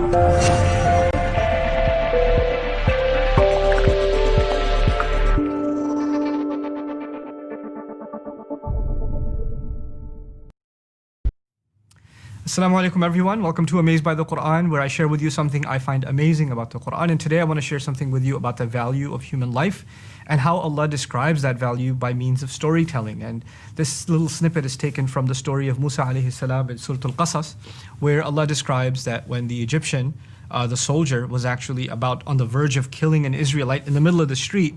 Assalamu alaikum everyone, welcome to Amazed by the Quran, where I share with you something I find amazing about the Quran. And today I want to share something with you about the value of human life and how Allah describes that value by means of storytelling. And this little snippet is taken from the story of Musa alayhi salam in Surah Al-Qasas, where Allah describes that when the Egyptian, the soldier, was actually about on the verge of killing an Israelite in the middle of the street,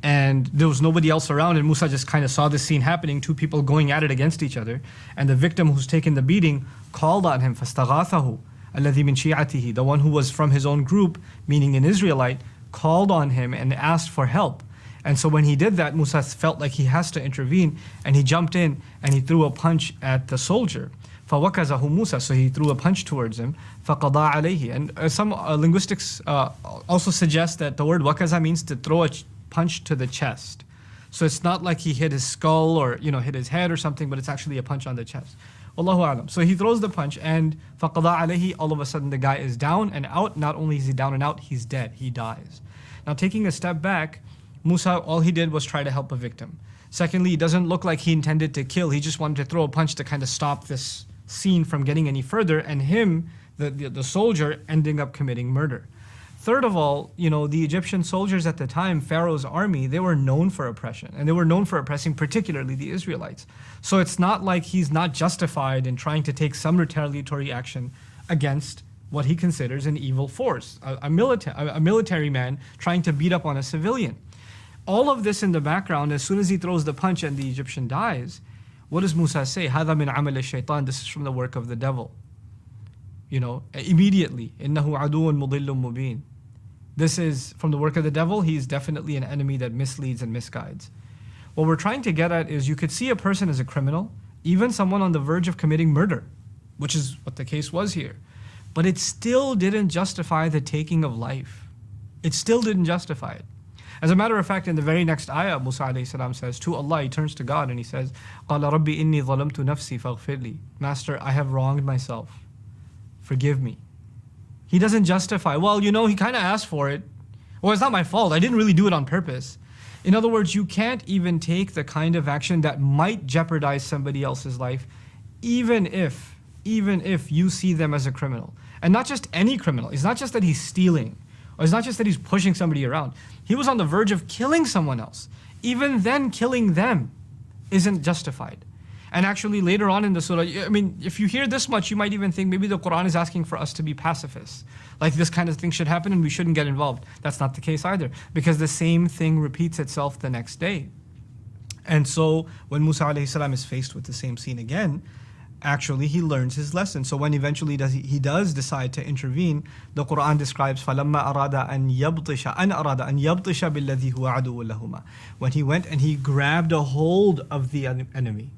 and there was nobody else around, and Musa just kind of saw this scene happening, two people going at it against each other, and the victim who's taken the beating called on him, فَاسْتَغَاثَهُ الَّذِي مِنْ شِيعَتِهِ, the one who was from his own group, meaning an Israelite, called on him and asked for help. And so when he did that, Musa felt like he has to intervene, and he jumped in and he threw a punch at the soldier. فَوَكَزَهُ Musa, so he threw a punch towards him. فَقَضَى عَلَيْهِ, and some linguistics also suggest that the word wakaza means to throw a punch to the chest. So it's not like he hit his skull or hit his head or something, but it's actually a punch on the chest. Wallahu alam. So he throws the punch, and فَقَضَى عَلَيْهِ, all of a sudden the guy is down and out. Not only is he down and out, he's dead, he dies. Now taking a step back, Musa, all he did was try to help a victim. Secondly, it doesn't look like he intended to kill. He just wanted to throw a punch to kind of stop this scene from getting any further, and him, the soldier, ending up committing murder. Third of all, the Egyptian soldiers at the time, Pharaoh's army, they were known for oppression, and they were known for oppressing particularly the Israelites. So it's not like he's not justified in trying to take some retaliatory action against what he considers an evil force, a military man trying to beat up on a civilian. All of this in the background, as soon as he throws the punch and the Egyptian dies, what does Musa say? هَذَا مِنْ عَمَلِ الشَّيْطَانِ, this is from the work of the devil. Immediately, إِنَّهُ عَدُوٌ مُضِلٌّ مُبِينٌ. This is from the work of the devil. He's definitely an enemy that misleads and misguides. What we're trying to get at is you could see a person as a criminal, even someone on the verge of committing murder, which is what the case was here. But it still didn't justify the taking of life. It still didn't justify it. As a matter of fact, in the very next ayah, Musa alayhi salam says to Allah, he turns to God and he says, قَالَ رَبِّ إِنِّي ظَلَمْتُ نَفْسِي فَاغْفِرْ لِي. Master, I have wronged myself. Forgive me. He doesn't justify, well, he kind of asked for it. Well, it's not my fault. I didn't really do it on purpose. In other words, you can't even take the kind of action that might jeopardize somebody else's life, even if you see them as a criminal. And not just any criminal. It's not just that he's stealing, or it's not just that he's pushing somebody around. He was on the verge of killing someone else. Even then, killing them isn't justified. And actually later on in the surah, if you hear this much, you might even think maybe the Quran is asking for us to be pacifists. Like this kind of thing should happen and we shouldn't get involved. That's not the case either, because the same thing repeats itself the next day. And so when Musa alayhi salam is faced with the same scene again, actually he learns his lesson. So when eventually he does decide to intervene, the Quran describes فَلَمَّا أَرَادَ أَنْ يَبْطِشَ بِالَّذِي هُوَ عَدُوٌ لَهُمَا. When he went and he grabbed a hold of the enemy,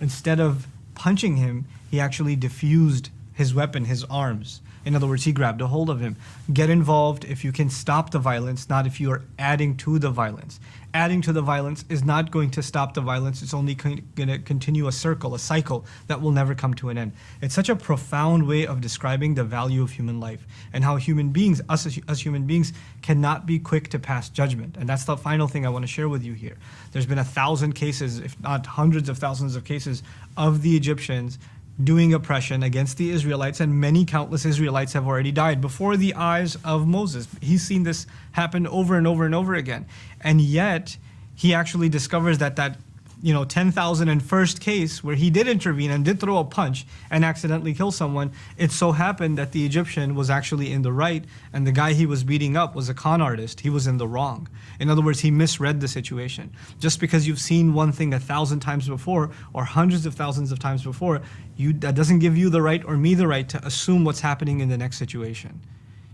instead of punching him, he actually diffused his weapon, his arms. In other words, he grabbed a hold of him. Get involved if you can stop the violence, not if you are adding to the violence. Adding to the violence is not going to stop the violence. It's only going to continue a cycle that will never come to an end. It's such a profound way of describing the value of human life and how human beings, us as human beings, cannot be quick to pass judgment. And that's the final thing I want to share with you here. There's been 1,000 cases, if not hundreds of thousands of cases, of the Egyptians doing oppression against the Israelites, and many countless Israelites have already died before the eyes of Moses. He's seen this happen over and over and over again. And yet, he actually discovers that 10,001st case where he did intervene and did throw a punch and accidentally kill someone, it so happened that the Egyptian was actually in the right and the guy he was beating up was a con artist. He was in the wrong. In other words, he misread the situation. Just because you've seen one thing 1,000 times before or hundreds of thousands of times before, that doesn't give you the right or me the right to assume what's happening in the next situation.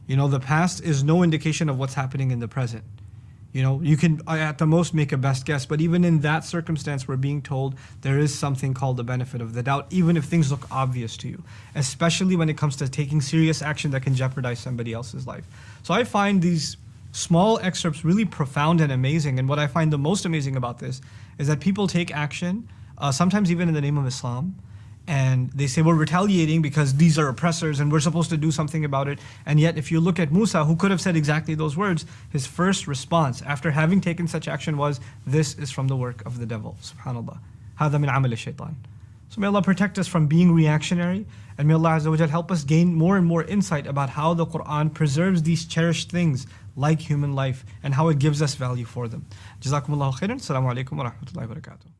The past is no indication of what's happening in the present. You can at the most make a best guess, but even in that circumstance, we're being told there is something called the benefit of the doubt, even if things look obvious to you, especially when it comes to taking serious action that can jeopardize somebody else's life. So I find these small excerpts really profound and amazing. And what I find the most amazing about this is that people take action, sometimes even in the name of Islam, And they say we're retaliating because these are oppressors and we're supposed to do something about it. And yet if you look at Musa, who could have said exactly those words, his first response after having taken such action was, this is from the work of the devil. Subhanallah. هذا من عمل الشيطان. So may Allah protect us from being reactionary, and may Allah Azza wa Jal help us gain more and more insight about how the Quran preserves these cherished things like human life and how it gives us value for them. Jazakumullahu khairan. Assalamu alaikum wa rahmatullahi wa barakatuh.